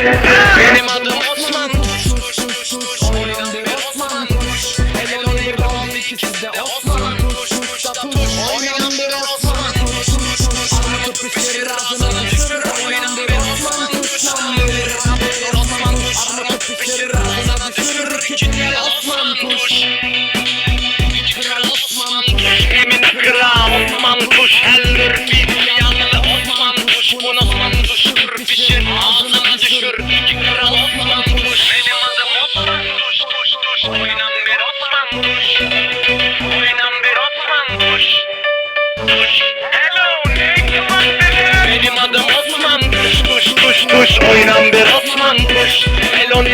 Benim adım Osman tuş tuş tuş tuş. Oynan bir Osman tuş. Elon bir bal ikisi de Osman tuş tuş tuş. Oynan bir Osman tuş tuş tuş. Armut pişirir ağzına düşür. Oynan bir Osman tuş. Osman tuş. Armut pişirir ağzına düşür. Küçükler Osman tuş. Emin kral Osman tuş. Helder bir yanlı Osman tuş. Bu Osman tuş. Pişir ağzına düşür. Kral Osman tuş. Benim adım Osman tuş tuş tuş. Oynan bir Osman tuş. Oynan bir Osman tuş. Tuş. Hello benim adım Osman tuş tuş tuş tuş. Oynan bir Osman tuş. Hello